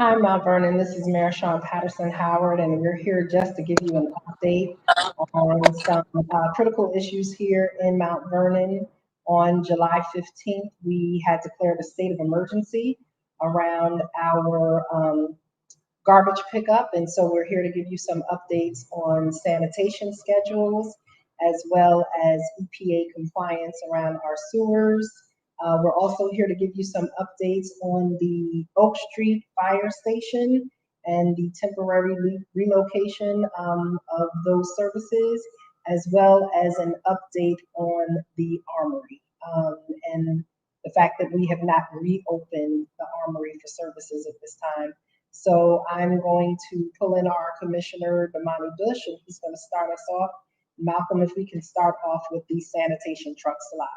Hi, Mount Vernon. This is Mayor Patterson-Howard, and we're here just to give you an update on some critical issues here in Mount Vernon. On July 15th, we had declared a state of emergency around our garbage pickup, and so we're here to give you some updates on sanitation schedules, as well as EPA compliance around our sewers. We're also here to give you some updates on the Oak Street Fire Station and the temporary relocation of those services, as well as an update on the Armory and the fact that we have not reopened the Armory for services at this time. So I'm going to pull in our Commissioner Damani Bush, and he's going to start us off. Malcolm, if we can start off with the sanitation truck slide.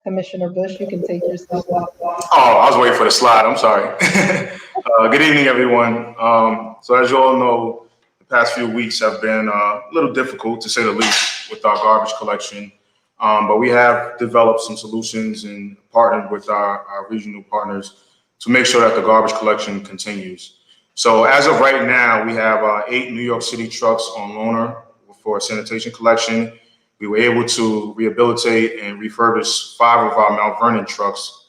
Commissioner Bush, you can take yourself off. Oh, I was waiting for the slide. I'm sorry. Good evening, everyone. So as you all know, the past few weeks have been a little difficult, to say the least, with our garbage collection. But we have developed some solutions and partnered with our regional partners to make sure that the garbage collection continues. So as of right now, we have 8 New York City trucks on loaner for sanitation collection. We were able to rehabilitate and refurbish 5 of our Mount Vernon trucks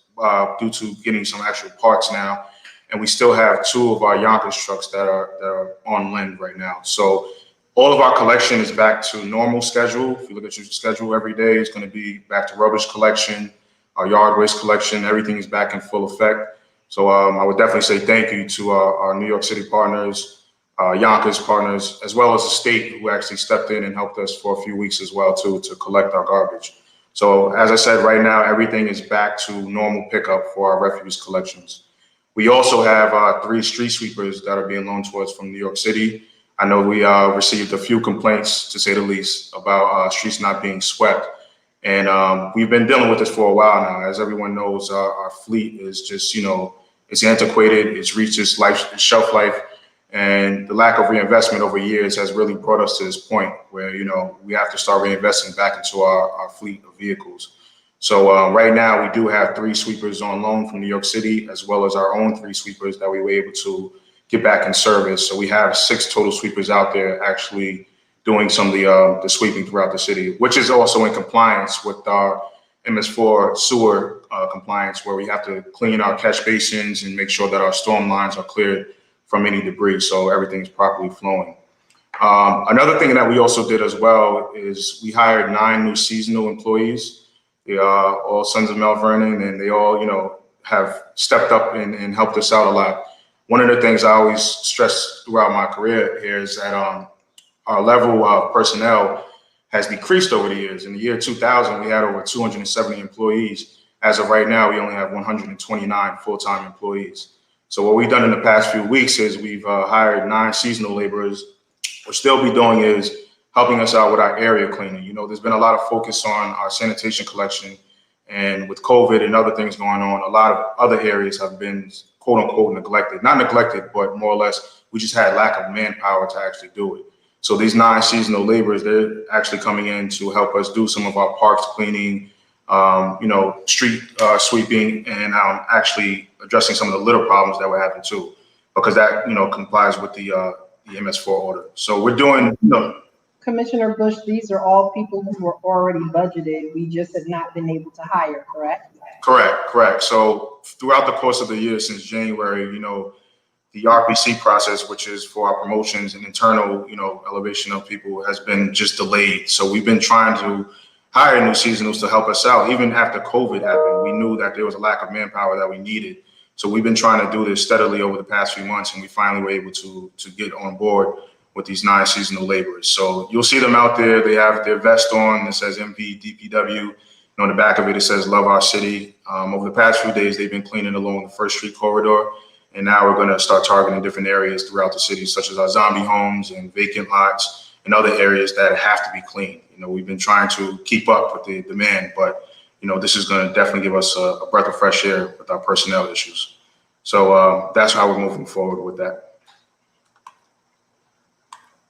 due to getting some actual parts now. And we still have 2 of our Yonkers trucks that are on lend right now. So all of our collection is back to normal schedule. If you look at your schedule every day, it's going to be back to rubbish collection, our yard waste collection. Everything is back in full effect. So I would definitely say thank you to our New York City partners, Yonkers partners, as well as the state, who actually stepped in and helped us for a few weeks as well too, to collect our garbage. So as I said, right now, everything is back to normal pickup for our refuse collections. We also have 3 street sweepers that are being loaned to us from New York City. I know we received a few complaints, to say the least, about streets not being swept. And we've been dealing with this for a while now. As everyone knows, our fleet is just, it's antiquated, it's reached its shelf life. And the lack of reinvestment over years has really brought us to this point where, we have to start reinvesting back into our fleet of vehicles. So right now we do have 3 sweepers on loan from New York City, as well as our own 3 sweepers that we were able to get back in service. So we have 6 total sweepers out there actually doing some of the sweeping throughout the city, which is also in compliance with our MS4 sewer compliance, where we have to clean our catch basins and make sure that our storm lines are cleared from any debris, so everything's properly flowing. Another thing that we also did as well is we hired 9 new seasonal employees. They are all sons of Mount Vernon, and they all, have stepped up and helped us out a lot. One of the things I always stress throughout my career here is that our level of personnel has decreased over the years. In the year 2000, we had over 270 employees. As of right now, we only have 129 full-time employees. So what we've done in the past few weeks is we've hired 9 seasonal laborers. What still be doing is helping us out with our area cleaning. There's been a lot of focus on our sanitation collection, and with COVID and other things going on, a lot of other areas have been quote unquote neglected. Not neglected, but more or less, we just had lack of manpower to actually do it. So these 9 seasonal laborers, they're actually coming in to help us do some of our parks cleaning, street sweeping, and actually addressing some of the litter problems that we're having too, because that, complies with the MS4 order. So we're doing, Commissioner Bush, these are all people who were already budgeted. We just have not been able to hire, correct? Correct. So throughout the course of the year, since January, the RPC process, which is for our promotions and internal, elevation of people, has been just delayed. So we've been trying to hire new seasonals to help us out. Even after COVID happened, we knew that there was a lack of manpower that we needed. So we've been trying to do this steadily over the past few months, and we finally were able to get on board with these 9 seasonal laborers. So you'll see them out there. They have their vest on that says MP, DPW. On the back of it, it says Love Our City. Over the past few days, they've been cleaning along the First Street corridor. And now we're going to start targeting different areas throughout the city, such as our zombie homes and vacant lots and other areas that have to be cleaned. We've been trying to keep up with the demand, but, this is going to definitely give us a breath of fresh air with our personnel issues. So that's how we're moving forward with that.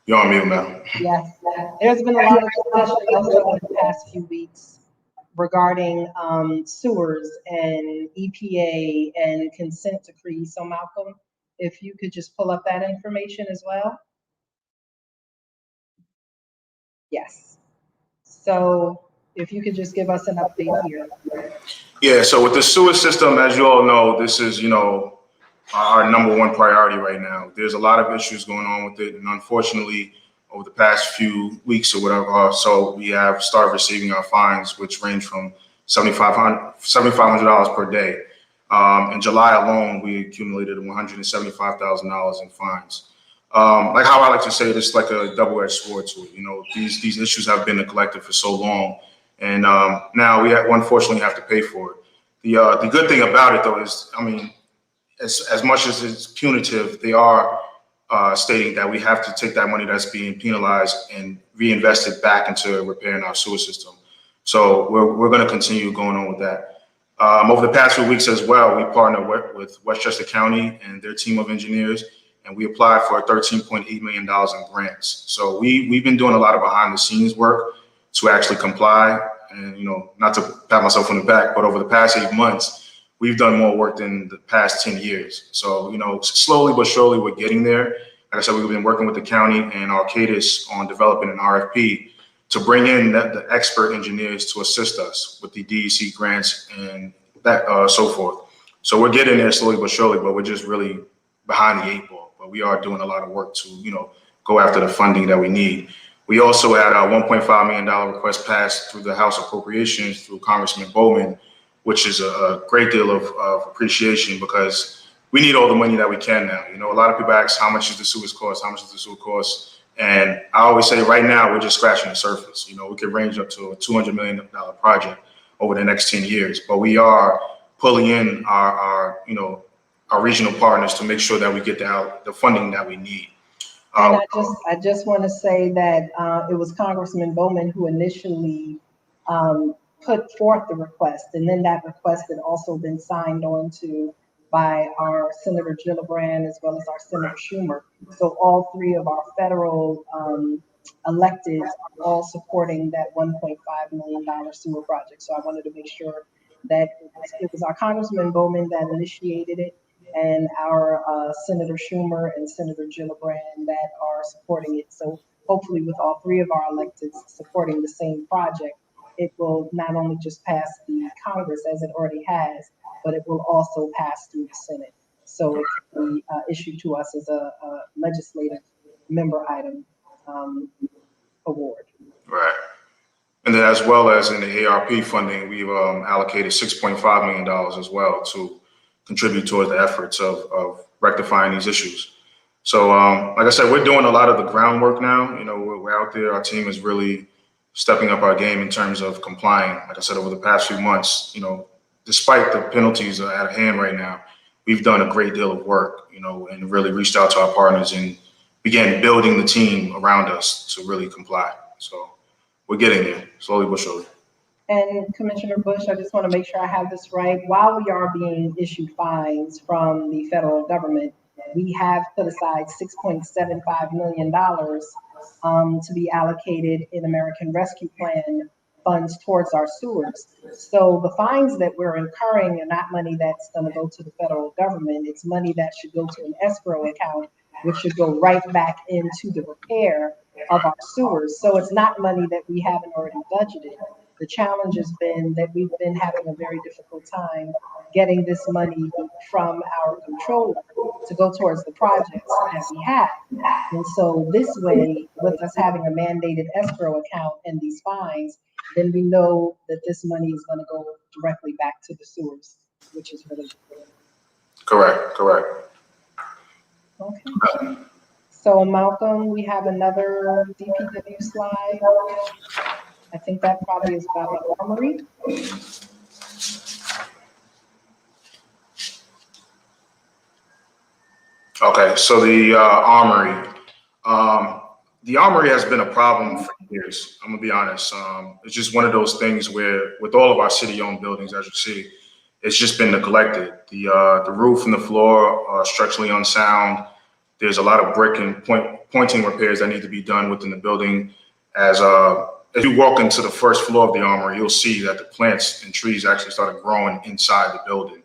You're on mute, ma'am. Yes. There's been a lot of discussion also in the past few weeks regarding sewers and EPA and consent decree. So Malcolm, if you could just pull up that information as well. Yes. So if you could just give us an update here. Yeah, so with the sewer system, as you all know, this is, our number one priority right now. There's a lot of issues going on with it. And unfortunately, over the past few weeks or whatever, so we have started receiving our fines, which range from $7,500 per day. In July alone, we accumulated $175,000 in fines. Like how I like to say it, it's like a double-edged sword to it. These issues have been neglected for so long, and now we unfortunately have to pay for it. The good thing about it, though, is, as much as it's punitive, they are stating that we have to take that money that's being penalized and reinvest it back into repairing our sewer system. So we're going to continue going on with that. Over the past few weeks as well, we partnered with Westchester County and their team of engineers, and we applied for $13.8 million in grants. So we've been doing a lot of behind the scenes work to actually comply. And, not to pat myself on the back, but over the past 8 months, we've done more work than the past 10 years. So, slowly but surely we're getting there. Like I said, we've been working with the county and Arcadis on developing an RFP to bring in the expert engineers to assist us with the DEC grants and that so forth. So we're getting there slowly but surely, but we're just really behind the 8 ball. But we are doing a lot of work to, go after the funding that we need. We also had a $1.5 million request passed through the House Appropriations through Congressman Bowman, which is a great deal of appreciation, because we need all the money that we can now. A lot of people ask, how much does the sewers cost? How much does the sewer cost? And I always say right now, we're just scratching the surface. We could range up to a $200 million project over the next 10 years, but we are pulling in our regional partners to make sure that we get the funding that we need. And I just want to say that it was Congressman Bowman who initially put forth the request, and then that request had also been signed on to by our Senator Gillibrand as well as our Senator Schumer. So all three of our federal electeds are all supporting that $1.5 million sewer project. So I wanted to make sure that it was our Congressman Bowman that initiated it, and our Senator Schumer and Senator Gillibrand that are supporting it. So hopefully with all three of our electeds supporting the same project, it will not only just pass the Congress as it already has, but it will also pass through the Senate. So it can be issued to us as a legislative member item award. Right. And then as well as in the ARP funding, we've allocated $6.5 million as well to contribute toward the efforts of rectifying these issues. So like I said, we're doing a lot of the groundwork now. We're out there. Our team is really stepping up our game in terms of complying. Like I said, over the past few months, despite the penalties at hand right now, we've done a great deal of work, and really reached out to our partners and began building the team around us to really comply. So we're getting there slowly but surely. And Commissioner Bush, I just want to make sure I have this right. While we are being issued fines from the federal government, we have put aside $6.75 million to be allocated in American Rescue Plan funds towards our sewers. So the fines that we're incurring are not money that's going to go to the federal government. It's money that should go to an escrow account, which should go right back into the repair of our sewers. So it's not money that we haven't already budgeted. The challenge has been that we've been having a very difficult time getting this money from our controller to go towards the projects that we have. And so this way, with us having a mandated escrow account and these fines, then we know that this money is going to go directly back to the sewers, which is really good. Correct. Okay. So Malcolm, we have another DPW slide. I think that probably is about the armory. Okay, so the armory. The armory has been a problem for years. I'm gonna be honest. It's just one of those things where, with all of our city-owned buildings, as you see, it's just been neglected. The roof and the floor are structurally unsound. There's a lot of brick and pointing repairs that need to be done within the building, as if you walk into the first floor of the armory, you'll see that the plants and trees actually started growing inside the building.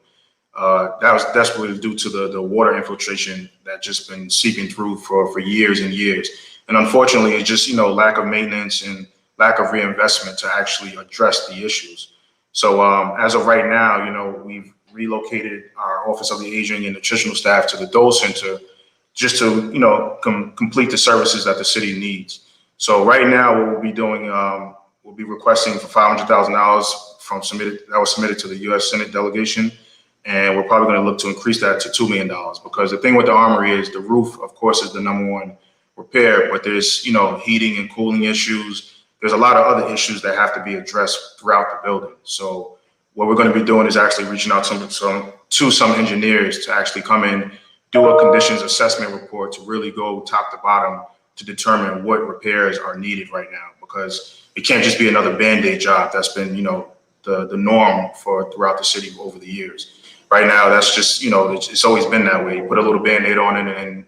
That was desperately due to the water infiltration that just been seeping through for years and years. And unfortunately, it's just, lack of maintenance and lack of reinvestment to actually address the issues. So as of right now, we've relocated our Office of the Aging and Nutritional staff to the Dole Center just to, complete the services that the city needs. So right now, what we'll be doing, we'll be requesting for $500,000 that was submitted to the U.S. Senate delegation. And we're probably going to look to increase that to $2 million, because the thing with the armory is the roof, of course, is the number one repair, but there's, heating and cooling issues. There's a lot of other issues that have to be addressed throughout the building. So what we're going to be doing is actually reaching out to some engineers to actually come in, do a conditions assessment report to really go top to bottom to determine what repairs are needed right now, because it can't just be another Band-Aid job that's been, the norm throughout the city over the years. Right now, that's just, it's always been that way. You put a little Band-Aid on it and,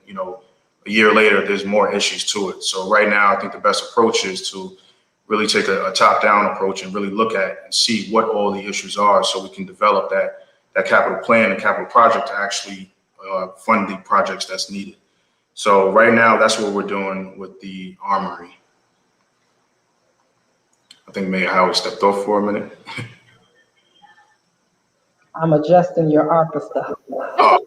a year later, there's more issues to it. So right now, I think the best approach is to really take a top-down approach and really look at and see what all the issues are, so we can develop that capital plan and capital project to actually fund the projects that's needed. So right now, that's what we're doing with the armory. I think Mayor Howard stepped off for a minute. I'm adjusting your ARPA stuff. Oh.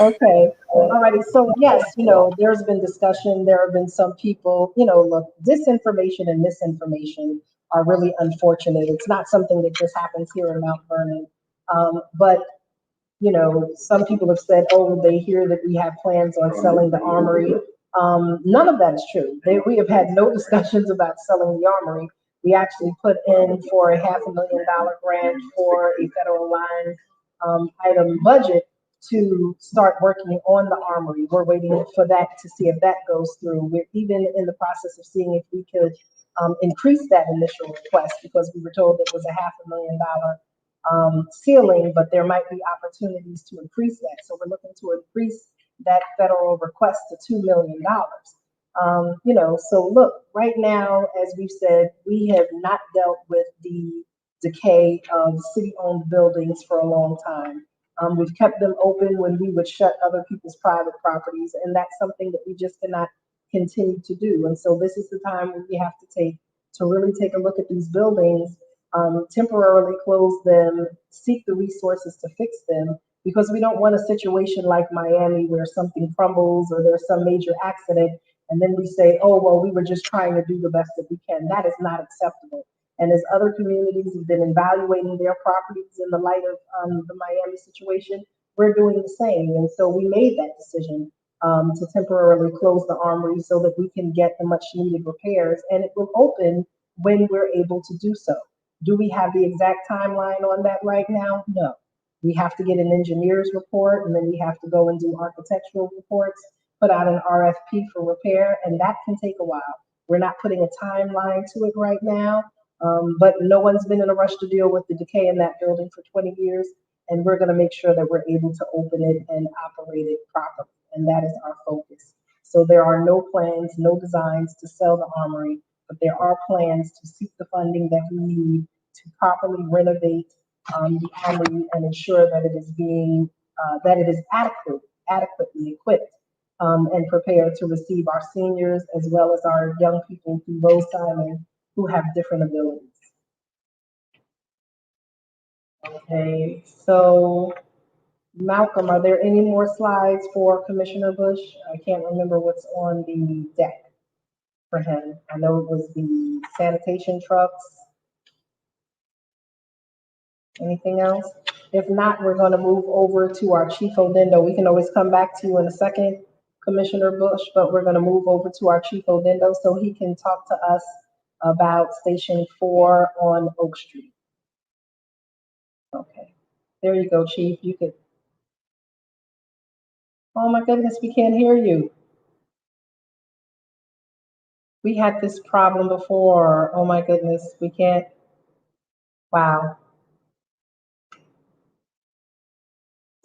Okay, all righty. So yes, there's been discussion. There have been some people, look, disinformation and misinformation are really unfortunate. It's not something that just happens here in Mount Vernon. But some people have said, oh, they hear that we have plans on selling the armory. None of that is true. We have had no discussions about selling the armory. We actually put in for a $500,000 grant for a federal line item budget to start working on the armory. We're waiting for that to see if that goes through. We're even in the process of seeing if we could increase that initial request, because we were told it was a $500,000 ceiling, but there might be opportunities to increase that. So we're looking to increase that federal request to $2 million. So look, right now, as we've said, we have not dealt with the decay of city-owned buildings for a long time. We've kept them open when we would shut other people's private properties, and that's something that we just cannot continue to do. And so this is the time when we have to really take a look at these buildings, temporarily close them, seek the resources to fix them, because we don't want a situation like Miami where something crumbles or there's some major accident, and then we say, oh, well, we were just trying to do the best that we can. That is not acceptable. And as other communities have been evaluating their properties in the light of the Miami situation, we're doing the same. And so we made that decision to temporarily close the armory so that we can get the much needed repairs, and it will open when we're able to do so. Do we have the exact timeline on that right now? No. We have to get an engineer's report, and then we have to go and do architectural reports, put out an RFP for repair, and that can take a while. We're not putting a timeline to it right now, but no one's been in a rush to deal with the decay in that building for 20 years, and we're gonna make sure that we're able to open it and operate it properly, and that is our focus. So there are no plans, no designs to sell the armory, but there are plans to seek the funding that we need to properly renovate the armory and ensure that it is adequately equipped and prepared to receive our seniors as well as our young people through Rose Simon who have different abilities. Okay, so Malcolm, are there any more slides for Commissioner Bush? I can't remember what's on the deck for him. I know it was the sanitation trucks. Anything else? If not, we're going to move over to our Chief Odendo. We can always come back to you in a second, Commissioner Bush, but we're going to move over to our Chief Odendo so he can talk to us about Station 4 on Oak Street. Okay, there you go, Chief. You could. Oh my goodness, we can't hear you. We had this problem before. Oh my goodness, we can't. Wow.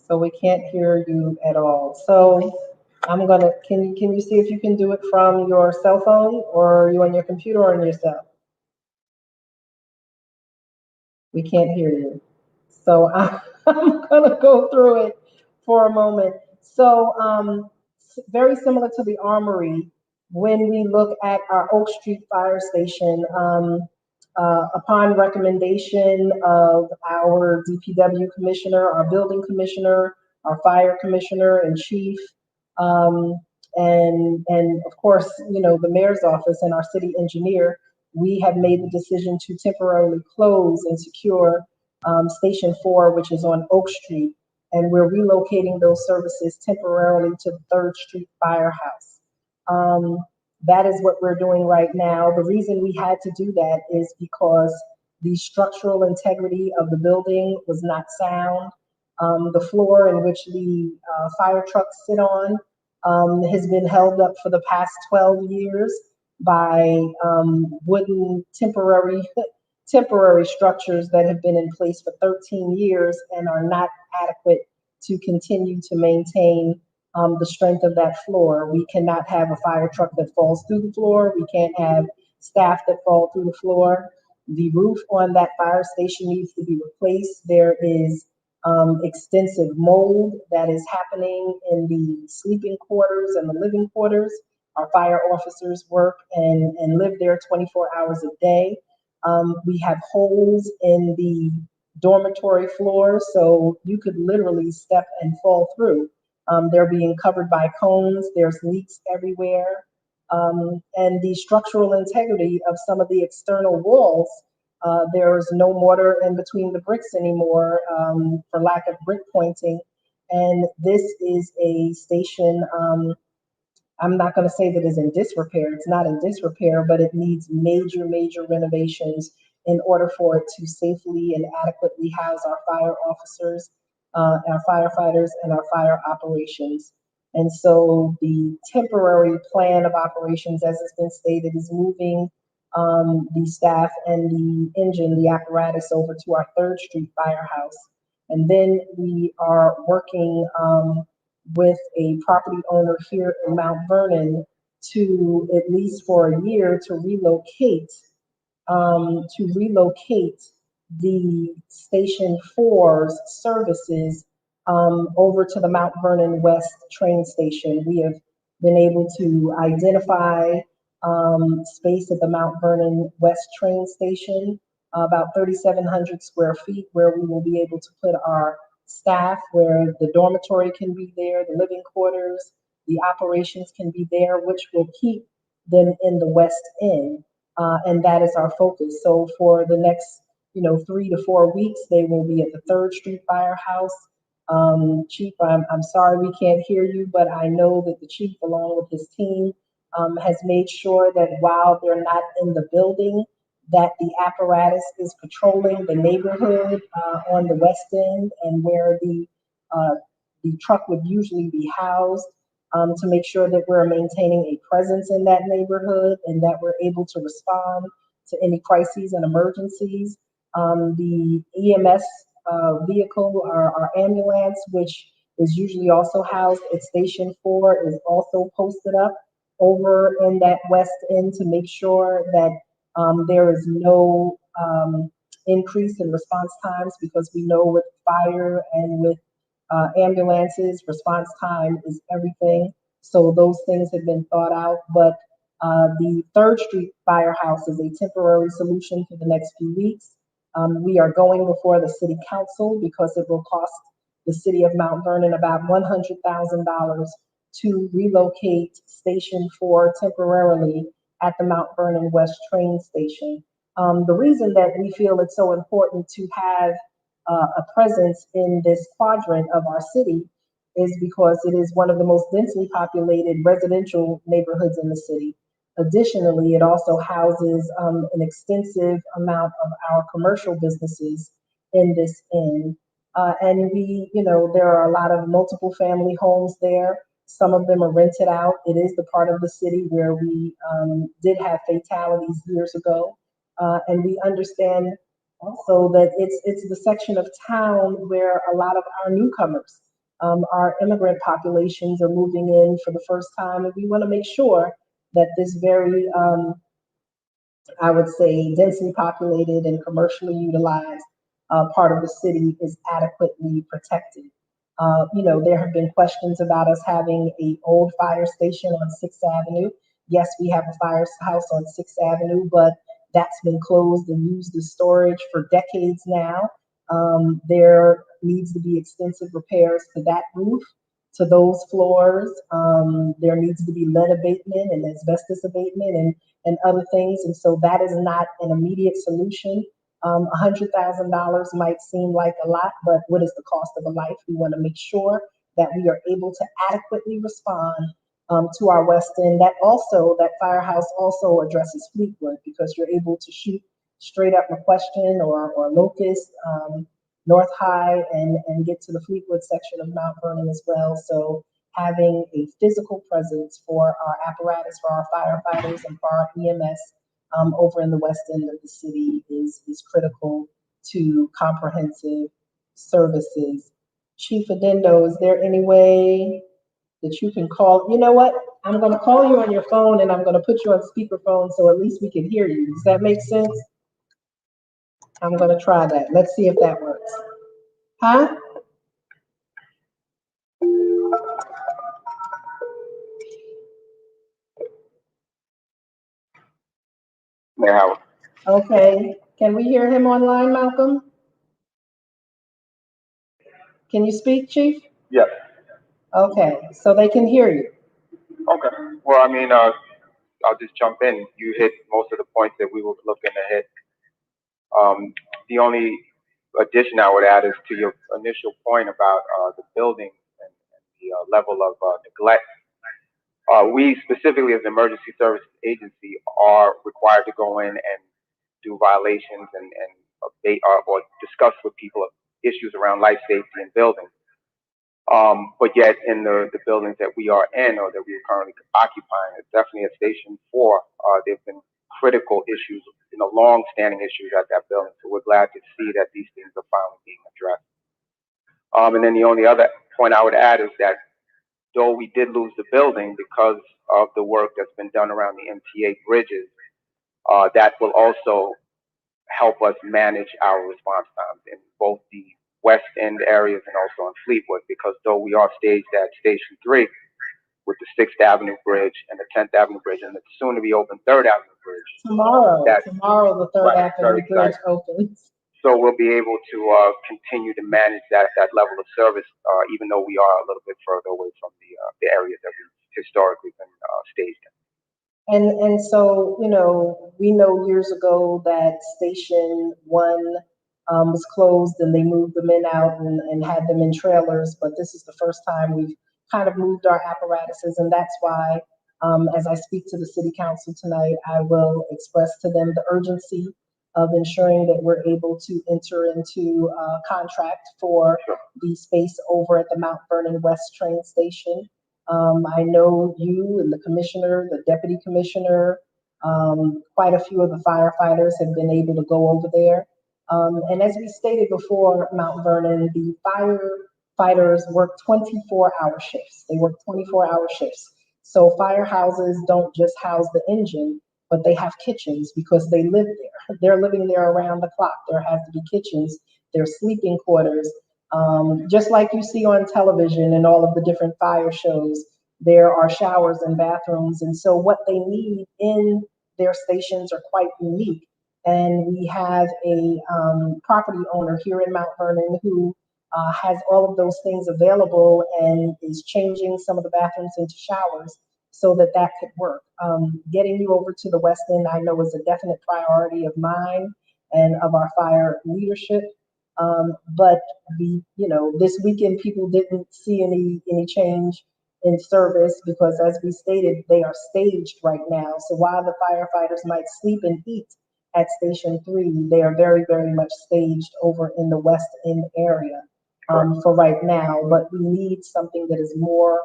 So we can't hear you at all. So can you see if you can do it from your cell phone, or are you on your computer or on your cell? We can't hear you. So I'm gonna go through it for a moment. So very similar to the Armory, when we look at our Oak Street Fire Station, upon recommendation of our DPW commissioner, our building commissioner, our fire commissioner and chief, um, and of course, the mayor's office and our city engineer, we have made the decision to temporarily close and secure Station 4, which is on Oak Street, and we're relocating those services temporarily to the 3rd Street Firehouse. That is what we're doing right now. The reason we had to do that is because the structural integrity of the building was not sound. The floor in which the fire trucks sit on has been held up for the past 12 years by wooden temporary structures that have been in place for 13 years and are not adequate to continue to maintain the strength of that floor. We cannot have a fire truck that falls through the floor. We can't have staff that fall through the floor. The roof on that fire station needs to be replaced. There is extensive mold that is happening in the sleeping quarters and the living quarters. Our fire officers work and live there 24 hours a day. We have holes in the dormitory floor, so you could literally step and fall through. They're being covered by cones, there's leaks everywhere. And the structural integrity of some of the external walls, there's no mortar in between the bricks anymore for lack of brick pointing. And this is a station, I'm not going to say that it's in disrepair. It's not in disrepair, but it needs major renovations in order for it to safely and adequately house our fire officers, our firefighters, and our fire operations. And so the temporary plan of operations, as it's been stated, is moving the staff and the engine, the apparatus, over to our 3rd Street Firehouse. And then we are working with a property owner here in Mount Vernon to, at least for a year, to relocate the Station 4's services over to the Mount Vernon West train station. We have been able to identify space at the Mount Vernon West train station, about 3,700 square feet, where we will be able to put our staff, where the dormitory can be there, the living quarters, the operations can be there, which will keep them in the West End. And that is our focus. So for the next, 3 to 4 weeks, they will be at the 3rd Street Firehouse. Chief, I'm sorry we can't hear you, but I know that the chief, along with his team, has made sure that while they're not in the building, that the apparatus is patrolling the neighborhood on the West End and where the truck would usually be housed, to make sure that we're maintaining a presence in that neighborhood and that we're able to respond to any crises and emergencies. The EMS vehicle, our ambulance, which is usually also housed at Station 4, is also posted up over in that West End to make sure that there is no increase in response times, because we know with fire and with ambulances, response time is everything. So those things have been thought out. But the 3rd Street Firehouse is a temporary solution for the next few weeks. We are going before the city council because it will cost the city of Mount Vernon about $100,000 to relocate Station 4 temporarily at the Mount Vernon West train station. The reason that we feel it's so important to have a presence in this quadrant of our city is because it is one of the most densely populated residential neighborhoods in the city. Additionally, it also houses an extensive amount of our commercial businesses in this end. And there are a lot of multiple family homes there. Some of them are rented out. It is the part of the city where we did have fatalities years ago. And we understand also that it's the section of town where a lot of our newcomers Our immigrant populations are moving in for the first time, and we want to make sure that this very, I would say, densely populated and commercially utilized part of the city is adequately protected. There have been questions about us having a old fire station on 6th Avenue. Yes, we have a firehouse on 6th Avenue, but that's been closed and used as storage for decades now. There needs to be extensive repairs to that roof, to those floors. There needs to be lead abatement and asbestos abatement and other things. And so that is not an immediate solution. $100,000 might seem like a lot, but what is the cost of a life? We want to make sure that we are able to adequately respond to our West End. That firehouse also addresses Fleetwood, because you're able to shoot straight up McQuestion or Locust, North High, and get to the Fleetwood section of Mount Vernon as well. So having a physical presence for our apparatus, for our firefighters, and for our EMS over in the West End of the city is critical to comprehensive services. Chief Adendo, is there any way that you can call? You know what? I'm going to call you on your phone, and I'm going to put you on speakerphone so at least we can hear you. Does that make sense? I'm going to try that. Let's see if that works. Huh? Mayor Howard. Okay. Can we hear him online, Malcolm? Can you speak, Chief? Yes. Okay, so they can hear you. Okay. Well, I mean, I'll just jump in. You hit most of the points that we were looking to hit. The only addition I would add is to your initial point about the building and the level of neglect. We specifically, as an emergency services agency, are required to go in and do violations and update or discuss with people issues around life safety in buildings. But yet in the buildings that we are in or that we are currently occupying, it's definitely at Station 4. There have been critical issues, long-standing issues at that building. So we're glad to see that these things are finally being addressed. And then the only other point I would add is that though we did lose the building because of the work that's been done around the MTA bridges, that will also help us manage our response times in both the West End areas and also on Fleetwood, because though we are staged at Station 3 with the 6th Avenue Bridge and the 10th Avenue Bridge and the soon to be open 3rd Avenue Bridge. Tomorrow the 3rd Avenue Bridge opens. So we'll be able to continue to manage that level of service, even though we are a little bit further away from the areas that we've historically been staged in. And so, we know years ago that Station 1 was closed and they moved the men out and had them in trailers, but this is the first time we've kind of moved our apparatuses, and that's why, as I speak to the City Council tonight, I will express to them the urgency of ensuring that we're able to enter into a contract for the space over at the Mount Vernon West train station. I know you and the commissioner, the deputy commissioner, quite a few of the firefighters have been able to go over there. And as we stated before, Mount Vernon, the firefighters work 24-hour shifts. They work 24-hour shifts. So firehouses don't just house the engine, but they have kitchens because they live there. They're living there around the clock. There has to be kitchens, there's sleeping quarters. Just like you see on television and all of the different fire shows, there are showers and bathrooms. And so what they need in their stations are quite unique. And we have a property owner here in Mount Vernon who has all of those things available and is changing some of the bathrooms into showers so that could work. Getting you over to the West End, I know, is a definite priority of mine and of our fire leadership. But this weekend people didn't see any change in service because, as we stated, they are staged right now. So while the firefighters might sleep and eat at Station 3, they are very, very much staged over in the West End area for right now. But we need something that is more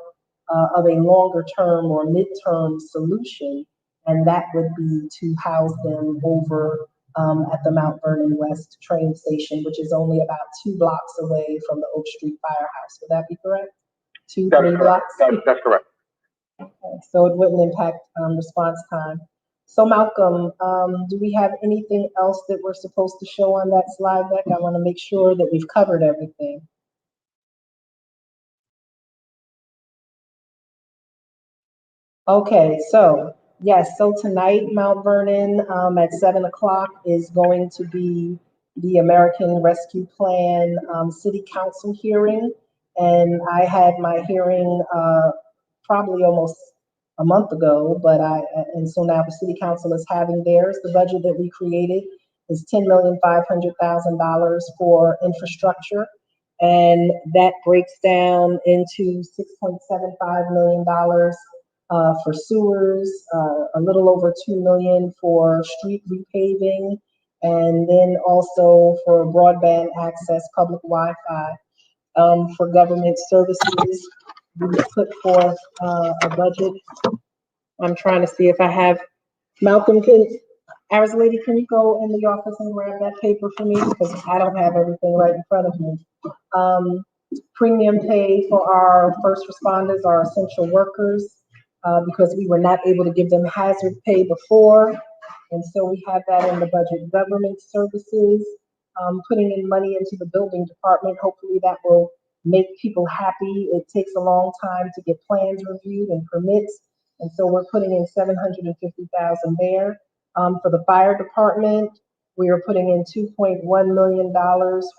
of a longer term or midterm solution, and that would be to house them over at the Mount Vernon West train station, which is only about 2 blocks away from the Oak Street Firehouse. Would that be correct? Two, That's 3 correct. blocks? That's correct. Okay, so it wouldn't impact response time. So Malcolm, do we have anything else that we're supposed to show on that slide deck? I want to make sure that we've covered everything. Okay, so yes, so tonight Mount Vernon at 7 o'clock is going to be the American Rescue Plan City Council hearing. And I had my hearing probably almost a month ago, and so now the City Council is having theirs. The budget that we created is $10,500,000 for infrastructure. And that breaks down into $6.75 million for sewers, a little over 2 million for street repaving, and then also for broadband access, public Wi-Fi. For government services, we put forth a budget. I'm trying to see if I have, Malcolm, Aris lady, can you go in the office and grab that paper for me? Because I don't have everything right in front of me. Premium pay for our first responders, our essential workers, because we were not able to give them hazard pay before. And so we have that in the budget. Government services, putting in money into the building department. Hopefully that will make people happy. It takes a long time to get plans reviewed and permits. And so we're putting in 750,000 there. For the fire department, we are putting in $2.1 million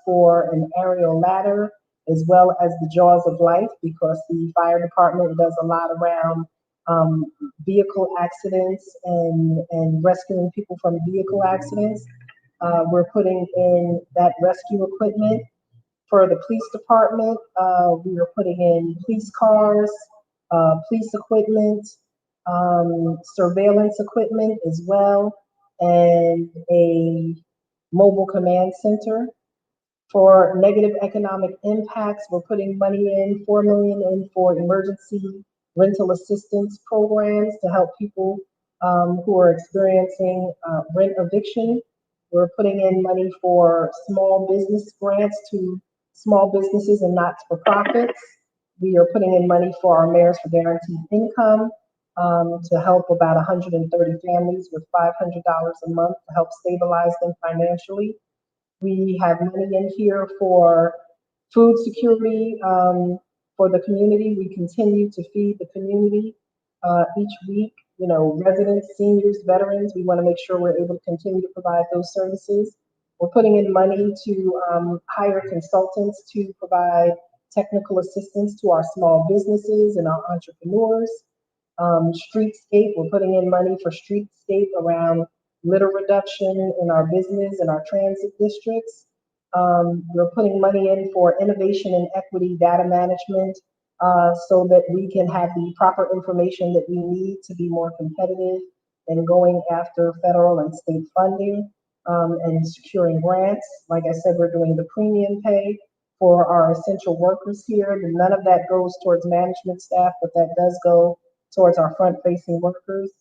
for an aerial ladder, as well as the Jaws of Life, because the fire department does a lot around vehicle accidents and rescuing people from vehicle accidents. We're putting in that rescue equipment. For the police department, we are putting in police cars, police equipment, surveillance equipment as well, and a mobile command center. For negative economic impacts, we're putting money in, 4 million in for emergency rental assistance programs to help people who are experiencing rent eviction. We're putting in money for small business grants to small businesses and not-for-profits. We are putting in money for our Mayors for Guaranteed Income to help about 130 families with $500 a month to help stabilize them financially. We have money in here for food security for the community. We continue to feed the community each week. You know, residents, seniors, veterans, we want to make sure we're able to continue to provide those services. We're putting in money to hire consultants to provide technical assistance to our small businesses and our entrepreneurs. Streetscape, we're putting in money for streetscape around litter reduction in our business and our transit districts. We're putting money in for innovation and equity data management so that we can have the proper information that we need to be more competitive in going after federal and state funding and securing grants. Like I said, we're doing the premium pay for our essential workers here. None of that goes towards management staff, but that does go towards our front-facing workers.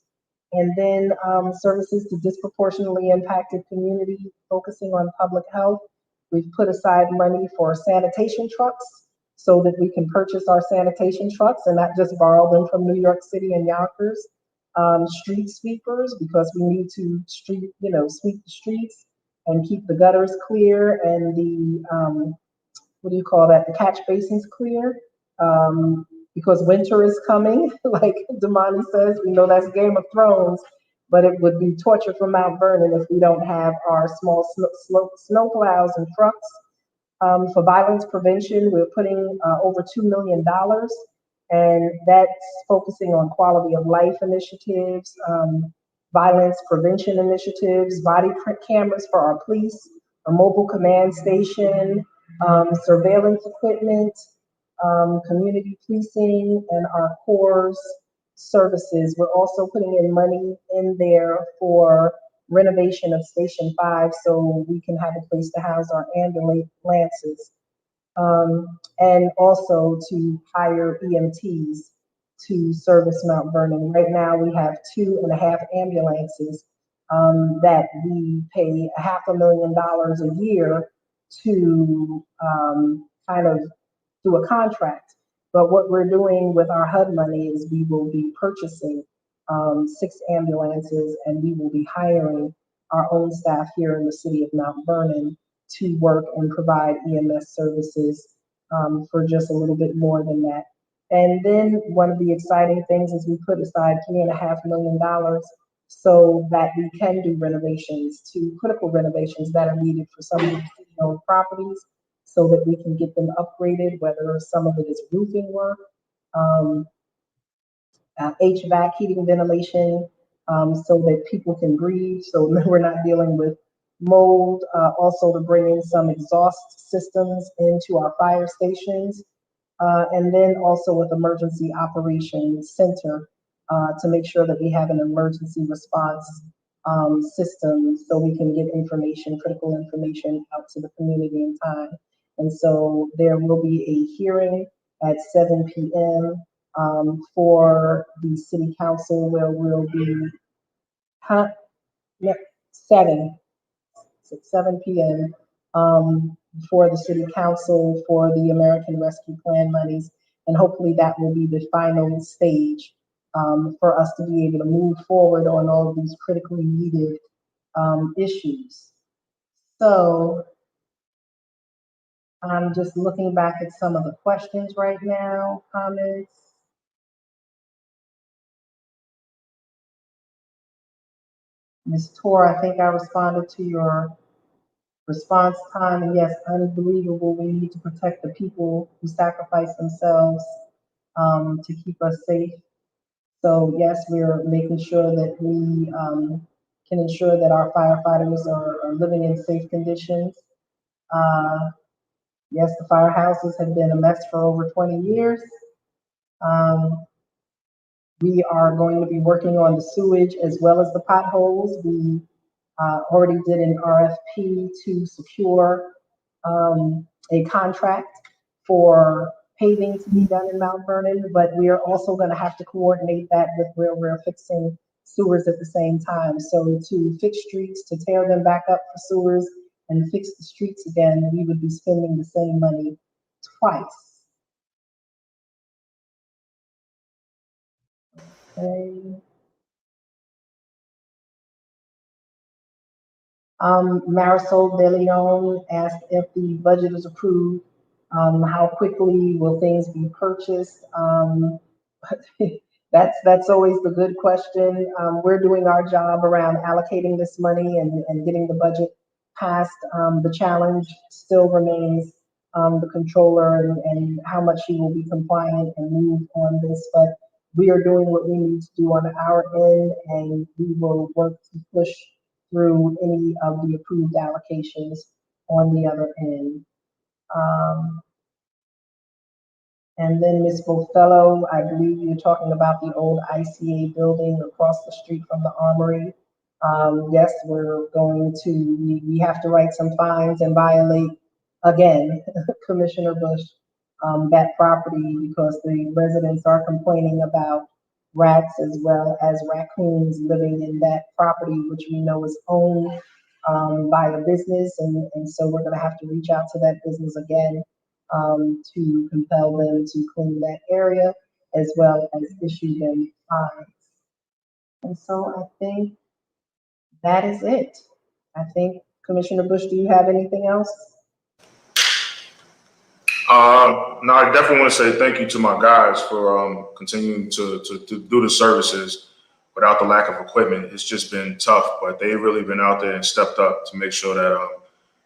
And then services to disproportionately impacted community, focusing on public health. We've put aside money for sanitation trucks so that we can purchase our sanitation trucks and not just borrow them from New York City and Yonkers. Street sweepers, because we need to sweep the streets and keep the gutters clear and the, the catch basins clear. Because winter is coming, like Damani says, we know that's Game of Thrones, but it would be torture for Mount Vernon if we don't have our small snow plows and trucks. For violence prevention, we're putting over $2 million, and that's focusing on quality of life initiatives, violence prevention initiatives, body cameras for our police, a mobile command station, surveillance equipment, community policing, and our CORES services. We're also putting in money in there for renovation of Station 5 so we can have a place to house our ambulances. And also to hire EMTs to service Mount Vernon. Right now we have 2.5 ambulances that we pay $500,000 a year to kind of do a contract. But what we're doing with our HUD money is we will be purchasing 6 ambulances, and we will be hiring our own staff here in the city of Mount Vernon to work and provide EMS services for just a little bit more than that. And then one of the exciting things is we put aside $3.5 million so that we can do renovations, to critical renovations that are needed for some of the city-owned properties, so that we can get them upgraded, whether some of it is roofing work, HVAC, heating, ventilation, so that people can breathe, so we're not dealing with mold. Also to bring in some exhaust systems into our fire stations. And then also with Emergency Operations Center, to make sure that we have an emergency response system so we can get information, critical information out to the community in time. And so there will be a hearing at 7 p.m. For the city council, where we'll be, yep, 7 p.m. For the city council for the American Rescue Plan monies. And hopefully that will be the final stage for us to be able to move forward on all of these critically needed issues. So I'm just looking back at some of the questions right now, comments. Ms. Tor, I think I responded to your response time, and yes, unbelievable. We need to protect the people who sacrifice themselves to keep us safe. So yes, we're making sure that we can ensure that our firefighters are living in safe conditions. Yes, the firehouses have been a mess for over 20 years. We are going to be working on the sewage as well as the potholes. We already did an RFP to secure a contract for paving to be done in Mount Vernon, but we are also going to have to coordinate that with where we're fixing sewers at the same time. So to fix streets, to tear them back up for sewers and fix the streets again, we would be spending the same money twice. Okay. Marisol De Leon asked if the budget is approved, how quickly will things be purchased? That's always the good question. We're doing our job around allocating this money and getting the budget passed. The challenge still remains the controller and how much she will be compliant and move on this, but we are doing what we need to do on our end, and we will work to push through any of the approved allocations on the other end. And then Ms. Bofello, I believe you're talking about the old ICA building across the street from the Armory. Yes, we're going to, we have to write some fines and violate, again, Commissioner Bush, that property, because the residents are complaining about rats as well as raccoons living in that property, which we know is owned by a business. And so we're gonna have to reach out to that business again to compel them to clean that area, as well as issue them fines. And so I think that is it. I think, Commissioner Bush, do you have anything else? No, I definitely want to say thank you to my guys for continuing to do the services without the lack of equipment. It's just been tough, but they've really been out there and stepped up to make sure that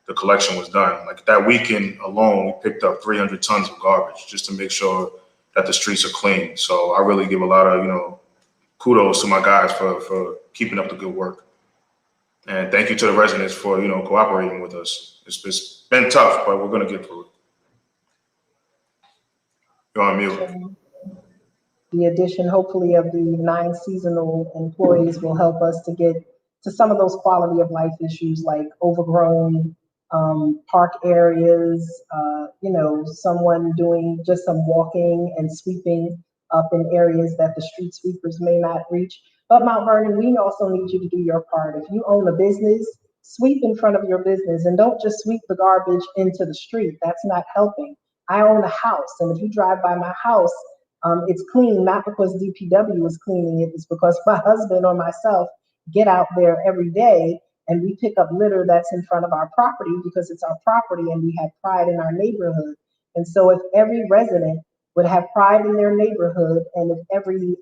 the collection was done. Like that weekend alone, we picked up 300 tons of garbage just to make sure that the streets are clean. So I really give a lot of, kudos to my guys for keeping up the good work. And thank you to the residents for, cooperating with us. It's been tough, but we're going to get through it. You're on mute. The addition, hopefully, of the 9 seasonal employees will help us to get to some of those quality of life issues like overgrown park areas, someone doing just some walking and sweeping up in areas that the street sweepers may not reach. But Mount Vernon, we also need you to do your part. If you own a business, sweep in front of your business and don't just sweep the garbage into the street. That's not helping. I own a house, and if you drive by my house, it's clean, not because DPW is cleaning it, it's because my husband or myself get out there every day and we pick up litter that's in front of our property because it's our property and we have pride in our neighborhood. And so if every resident would have pride in their neighborhood and if every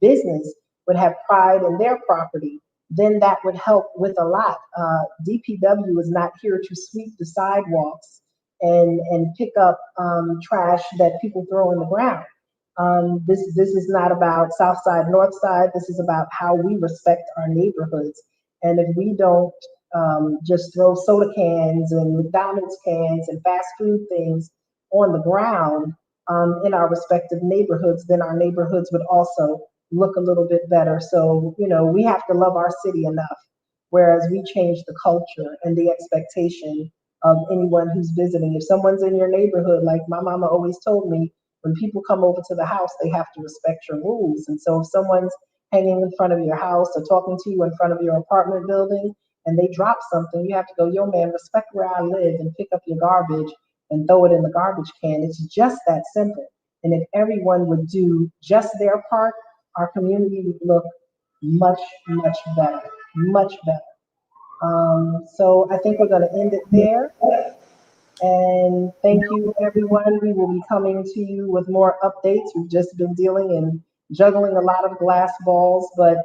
business would have pride in their property, then that would help with a lot. DPW is not here to sweep the sidewalks and pick up trash that people throw on the ground. This is not about South Side, North Side. This is about how we respect our neighborhoods. And if we don't just throw soda cans and McDonald's cans and fast food things on the ground in our respective neighborhoods, then our neighborhoods would also look a little bit better. So, you know, we have to love our city enough, whereas we change the culture and the expectation of anyone who's visiting. If someone's in your neighborhood, like my mama always told me, when people come over to the house, they have to respect your rules. And so if someone's hanging in front of your house or talking to you in front of your apartment building and they drop something, you have to go, yo man, respect where I live and pick up your garbage and throw it in the garbage can. It's just that simple. And if everyone would do just their part, our community would look much, much better, much better. So I think we're going to end it there. And thank you, everyone. We will be coming to you with more updates. We've just been dealing and juggling a lot of glass balls, but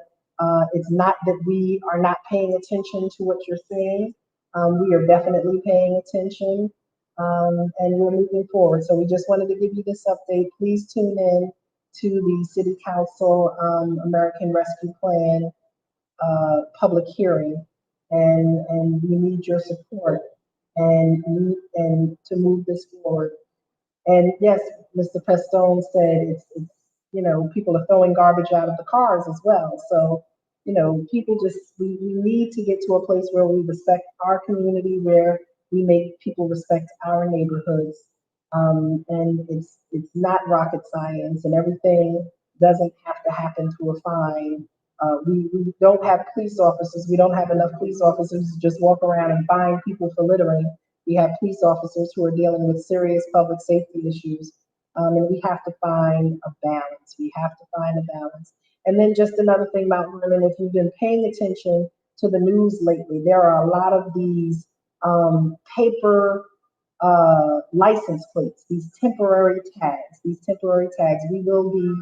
it's not that we are not paying attention to what you're saying. We are definitely paying attention, and we're moving forward. So we just wanted to give you this update. Please tune in to the City Council American Rescue Plan public hearing, and we need your support and to move this forward. And yes, Mr. Pestone said it's you know, people are throwing garbage out of the cars as well. So, you know, people just, we need to get to a place where we respect our community, where we make people respect our neighborhoods. And it's not rocket science, and everything doesn't have to happen to a fine. We don't have police officers. We don't have enough police officers to just walk around and fine people for littering. We have police officers who are dealing with serious public safety issues. And we have to find a balance. We have to find a balance. And then just another thing about women, if you've been paying attention to the news lately, there are a lot of these paper license plates, these temporary tags, We will be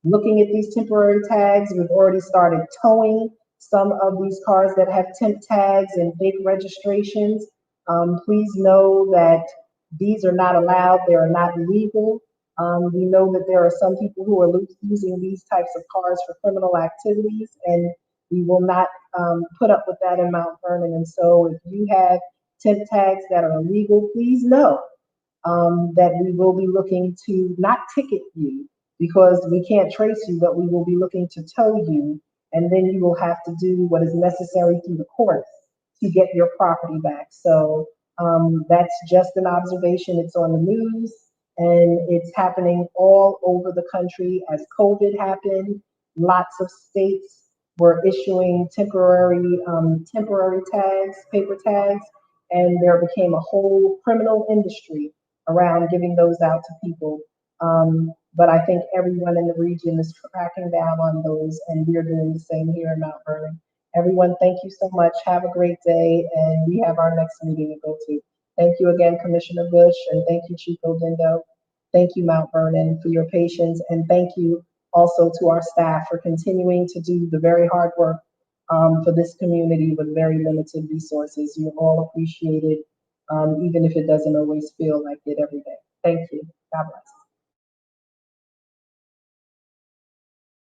looking at these temporary tags. We've already started towing some of these cars that have temp tags and fake registrations. Please know that these are not allowed. They are not legal. We know that there are some people who are using these types of cars for criminal activities, and we will not put up with that in Mount Vernon. And so if you have temp tags that are illegal, please know that we will be looking to not ticket you because we can't trace you, but we will be looking to tow you, and then you will have to do what is necessary through the courts to get your property back. So that's just an observation. It's on the news. And it's happening all over the country. As COVID happened, lots of states were issuing temporary tags, paper tags, and there became a whole criminal industry around giving those out to people. But I think everyone in the region is cracking down on those, and we're doing the same here in Mount Vernon. Everyone, thank you so much. Have a great day, and we have our next meeting to go to. Thank you again, Commissioner Bush, and thank you, Chief Odindo. Thank you, Mount Vernon, for your patience, and thank you also to our staff for continuing to do the very hard work for this community with very limited resources. You're all appreciated, even if it doesn't always feel like it every day. Thank you. God bless.